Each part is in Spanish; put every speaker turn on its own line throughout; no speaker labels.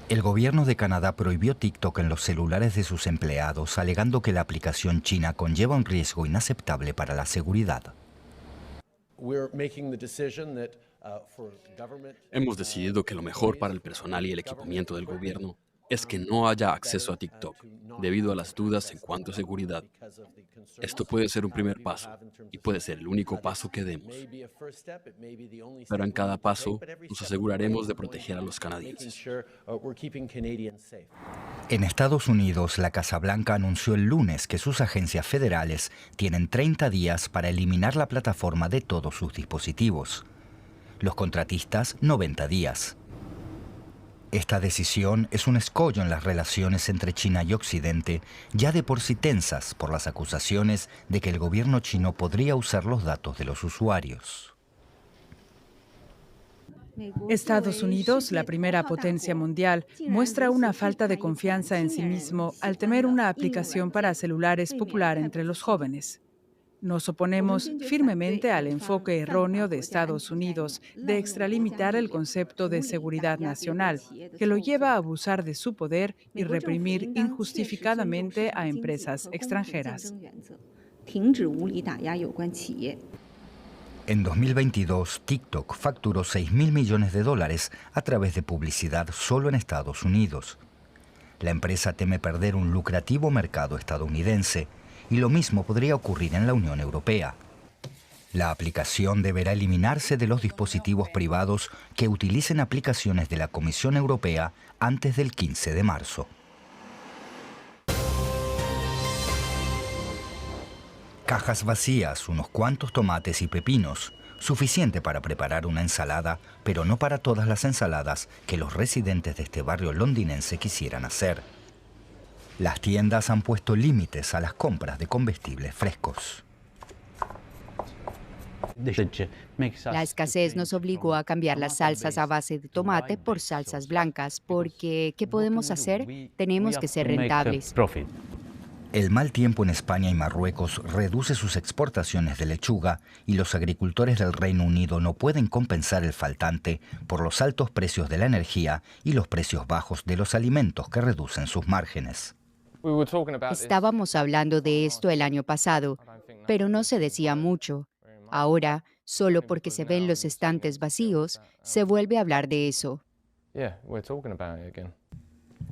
El gobierno de Canadá prohibió TikTok en los celulares de sus empleados, alegando que la aplicación china conlleva un riesgo inaceptable para la seguridad.
Hemos decidido que lo mejor para el personal y el equipamiento del gobierno es que no haya acceso a TikTok, debido a las dudas en cuanto a seguridad. Esto puede ser un primer paso, y puede ser el único paso que demos. Pero en cada paso nos aseguraremos de proteger a los canadienses.
En Estados Unidos, la Casa Blanca anunció el lunes que sus agencias federales tienen 30 días para eliminar la plataforma de todos sus dispositivos. Los contratistas, 90 días. Esta decisión es un escollo en las relaciones entre China y Occidente, ya de por sí tensas por las acusaciones de que el gobierno chino podría usar los datos de los usuarios.
Estados Unidos, la primera potencia mundial, muestra una falta de confianza en sí mismo al temer una aplicación para celulares popular entre los jóvenes. Nos oponemos firmemente al enfoque erróneo de Estados Unidos de extralimitar el concepto de seguridad nacional, que lo lleva a abusar de su poder y reprimir injustificadamente a empresas extranjeras.
En 2022, TikTok facturó $6.000 millones a través de publicidad solo en Estados Unidos. La empresa teme perder un lucrativo mercado estadounidense y lo mismo podría ocurrir en la Unión Europea. La aplicación deberá eliminarse de los dispositivos privados que utilicen aplicaciones de la Comisión Europea antes del 15 de marzo. Cajas vacías, unos cuantos tomates y pepinos, suficiente para preparar una ensalada, pero no para todas las ensaladas que los residentes de este barrio londinense quisieran hacer. Las tiendas han puesto límites a las compras de comestibles frescos.
La escasez nos obligó a cambiar las salsas a base de tomate por salsas blancas, porque ¿qué podemos hacer? Tenemos que ser rentables.
El mal tiempo en España y Marruecos reduce sus exportaciones de lechuga y los agricultores del Reino Unido no pueden compensar el faltante por los altos precios de la energía y los precios bajos de los alimentos que reducen sus márgenes.
Estábamos hablando de esto el año pasado, pero no se decía mucho. Ahora, solo porque se ven los estantes vacíos, se vuelve a hablar de eso.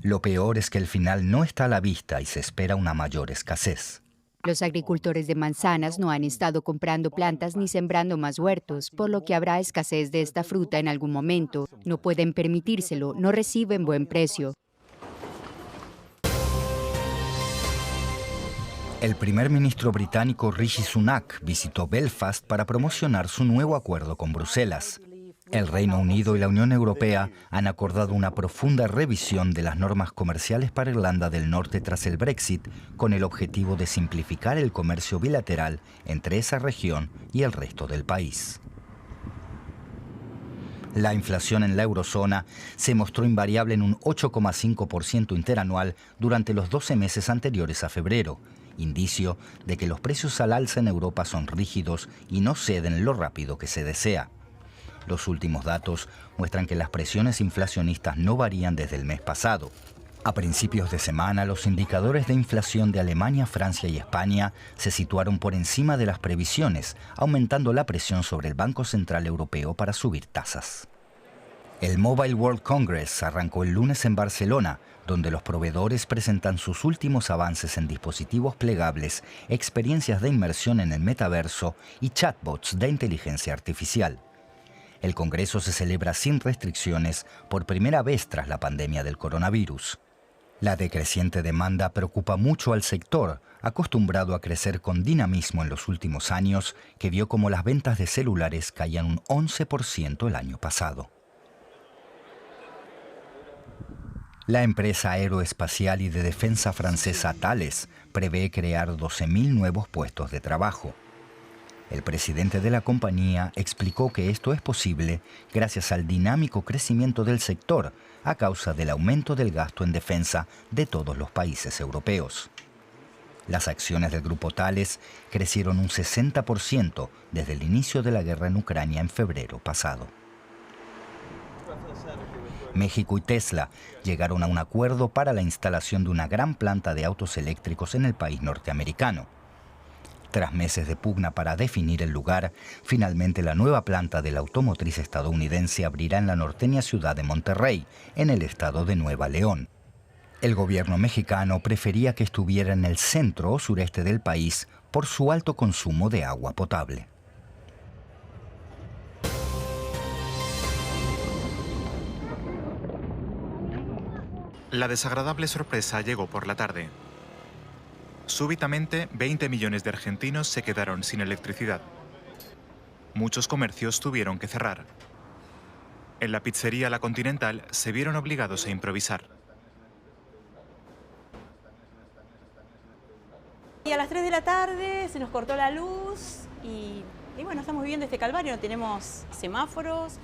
Lo peor es que el final no está a la vista y se espera una mayor escasez.
Los agricultores de manzanas no han estado comprando plantas ni sembrando más huertos, por lo que habrá escasez de esta fruta en algún momento. No pueden permitírselo, no reciben buen precio.
El primer ministro británico Rishi Sunak visitó Belfast para promocionar su nuevo acuerdo con Bruselas. El Reino Unido y la Unión Europea han acordado una profunda revisión de las normas comerciales para Irlanda del Norte tras el Brexit, con el objetivo de simplificar el comercio bilateral entre esa región y el resto del país. La inflación en la eurozona se mostró invariable en un 8,5% interanual durante los 12 meses anteriores a febrero, indicio de que los precios al alza en Europa son rígidos y no ceden lo rápido que se desea. Los últimos datos muestran que las presiones inflacionistas no varían desde el mes pasado. A principios de semana, los indicadores de inflación de Alemania, Francia y España se situaron por encima de las previsiones, aumentando la presión sobre el Banco Central Europeo para subir tasas. El Mobile World Congress arrancó el lunes en Barcelona, donde los proveedores presentan sus últimos avances en dispositivos plegables, experiencias de inmersión en el metaverso y chatbots de inteligencia artificial. El Congreso se celebra sin restricciones por primera vez tras la pandemia del coronavirus. La decreciente demanda preocupa mucho al sector, acostumbrado a crecer con dinamismo en los últimos años, que vio como las ventas de celulares caían un 11% el año pasado. La empresa aeroespacial y de defensa francesa Thales prevé crear 12.000 nuevos puestos de trabajo. El presidente de la compañía explicó que esto es posible gracias al dinámico crecimiento del sector a causa del aumento del gasto en defensa de todos los países europeos. Las acciones del grupo Thales crecieron un 60% desde el inicio de la guerra en Ucrania en febrero pasado. México y Tesla llegaron a un acuerdo para la instalación de una gran planta de autos eléctricos en el país norteamericano. Tras meses de pugna para definir el lugar, finalmente la nueva planta de la automotriz estadounidense abrirá en la norteña ciudad de Monterrey, en el estado de Nueva León. El gobierno mexicano prefería que estuviera en el centro o sureste del país por su alto consumo de agua potable.
La desagradable sorpresa llegó por la tarde. Súbitamente, 20 millones de argentinos se quedaron sin electricidad. Muchos comercios tuvieron que cerrar. En la pizzería La Continental se vieron obligados a improvisar.
Y a las 3 de la tarde se nos cortó la luz y bueno, estamos viviendo este calvario, no tenemos semáforos.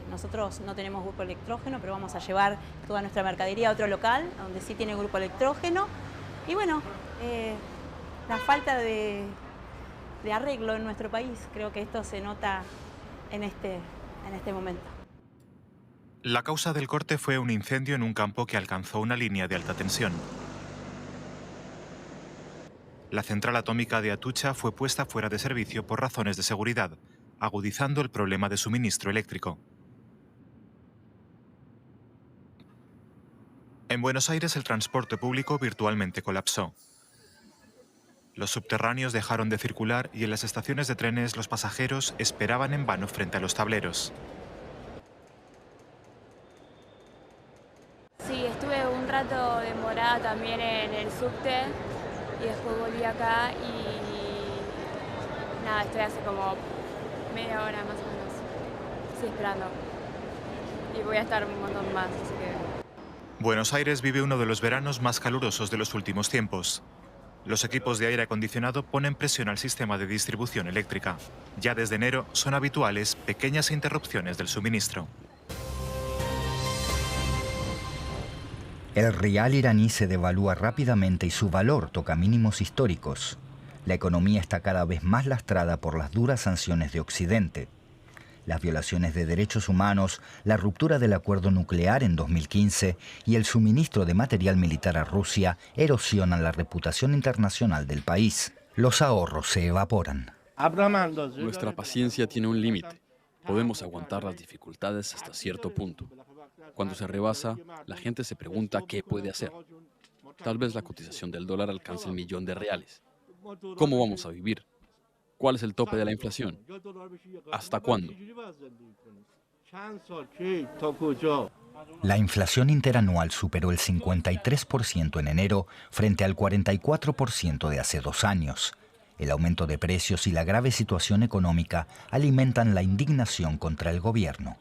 Nosotros no tenemos grupo electrógeno, pero vamos a llevar toda nuestra mercadería a otro local, donde sí tiene grupo electrógeno. Y bueno, la falta de arreglo en nuestro país, creo que esto se nota en este momento.
La causa del corte fue un incendio en un campo que alcanzó una línea de alta tensión. La central atómica de Atucha fue puesta fuera de servicio por razones de seguridad, agudizando el problema de suministro eléctrico. En Buenos Aires el transporte público virtualmente colapsó. Los subterráneos dejaron de circular y en las estaciones de trenes los pasajeros esperaban en vano frente a los tableros.
Sí, estuve un rato demorada también en el subte y después volví acá y nada, estoy hace como media hora más o menos, estoy esperando y voy a estar un montón más, así que...
Buenos Aires vive uno de los veranos más calurosos de los últimos tiempos. Los equipos de aire acondicionado ponen presión al sistema de distribución eléctrica. Ya desde enero son habituales pequeñas interrupciones del suministro.
El rial iraní se devalúa rápidamente y su valor toca mínimos históricos. La economía está cada vez más lastrada por las duras sanciones de Occidente. Las violaciones de derechos humanos, la ruptura del acuerdo nuclear en 2015 y el suministro de material militar a Rusia erosionan la reputación internacional del país. Los ahorros se evaporan.
Nuestra paciencia tiene un límite. Podemos aguantar las dificultades hasta cierto punto. Cuando se rebasa, la gente se pregunta qué puede hacer. Tal vez la cotización del dólar alcance $1.000.000. ¿Cómo vamos a vivir? ¿Cuál es el tope de la inflación? ¿Hasta cuándo?
La inflación interanual superó el 53% en enero frente al 44% de hace 2 años. El aumento de precios y la grave situación económica alimentan la indignación contra el gobierno.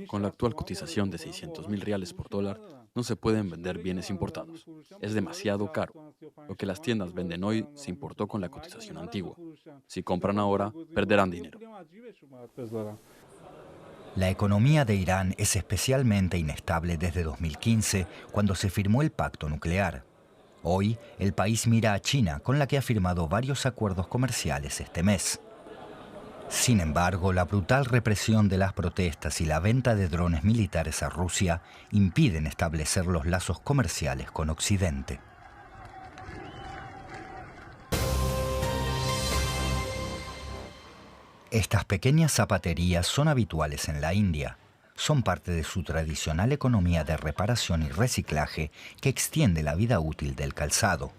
Con la actual cotización de $600.000 por dólar, no se pueden vender bienes importados. Es demasiado caro. Lo que las tiendas venden hoy se importó con la cotización antigua. Si compran ahora, perderán dinero.
La economía de Irán es especialmente inestable desde 2015, cuando se firmó el pacto nuclear. Hoy, el país mira a China, con la que ha firmado varios acuerdos comerciales este mes. Sin embargo, la brutal represión de las protestas y la venta de drones militares a Rusia impiden establecer los lazos comerciales con Occidente. Estas pequeñas zapaterías son habituales en la India. Son parte de su tradicional economía de reparación y reciclaje que extiende la vida útil del calzado.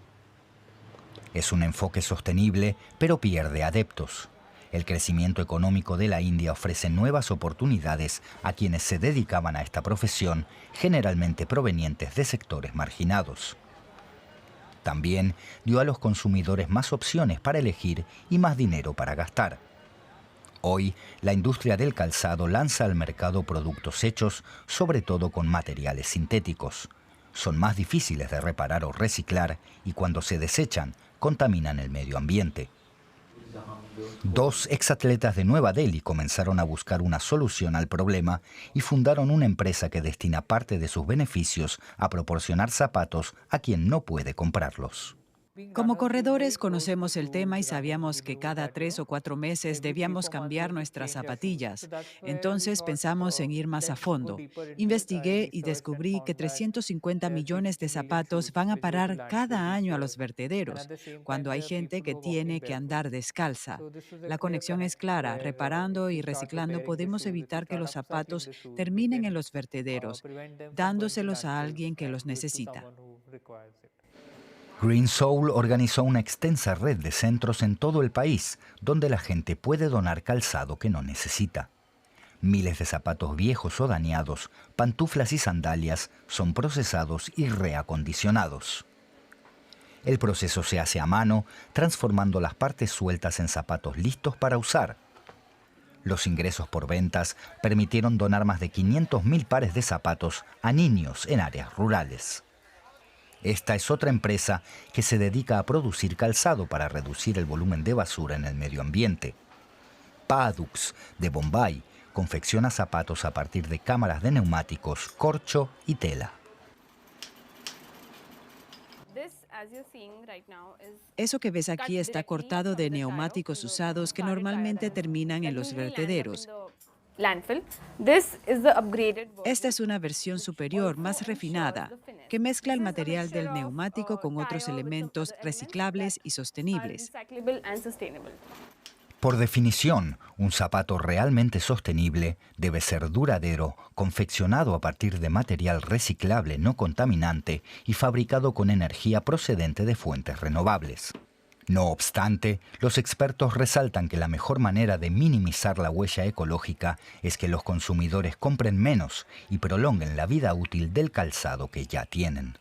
Es un enfoque sostenible, pero pierde adeptos. El crecimiento económico de la India ofrece nuevas oportunidades a quienes se dedicaban a esta profesión, generalmente provenientes de sectores marginados. También dio a los consumidores más opciones para elegir y más dinero para gastar. Hoy, la industria del calzado lanza al mercado productos hechos, sobre todo con materiales sintéticos. Son más difíciles de reparar o reciclar y cuando se desechan, contaminan el medio ambiente. 2 exatletas de Nueva Delhi comenzaron a buscar una solución al problema y fundaron una empresa que destina parte de sus beneficios a proporcionar zapatos a quien no puede comprarlos.
Como corredores conocemos el tema y sabíamos que cada 3 o 4 meses debíamos cambiar nuestras zapatillas. Entonces pensamos en ir más a fondo. Investigué y descubrí que 350 millones de zapatos van a parar cada año a los vertederos, cuando hay gente que tiene que andar descalza. La conexión es clara. Reparando y reciclando podemos evitar que los zapatos terminen en los vertederos, dándoselos a alguien que los necesita.
Green Soul organizó una extensa red de centros en todo el país, donde la gente puede donar calzado que no necesita. Miles de zapatos viejos o dañados, pantuflas y sandalias son procesados y reacondicionados. El proceso se hace a mano, transformando las partes sueltas en zapatos listos para usar. Los ingresos por ventas permitieron donar más de 500.000 pares de zapatos a niños en áreas rurales. Esta es otra empresa que se dedica a producir calzado para reducir el volumen de basura en el medio ambiente. Padux, de Bombay, confecciona zapatos a partir de cámaras de neumáticos, corcho y tela.
Eso que ves aquí está cortado de neumáticos usados que normalmente terminan en los vertederos. Esta es una versión superior, más refinada, que mezcla el material del neumático con otros elementos reciclables y sostenibles.
Por definición, un zapato realmente sostenible debe ser duradero, confeccionado a partir de material reciclable no contaminante y fabricado con energía procedente de fuentes renovables. No obstante, los expertos resaltan que la mejor manera de minimizar la huella ecológica es que los consumidores compren menos y prolonguen la vida útil del calzado que ya tienen.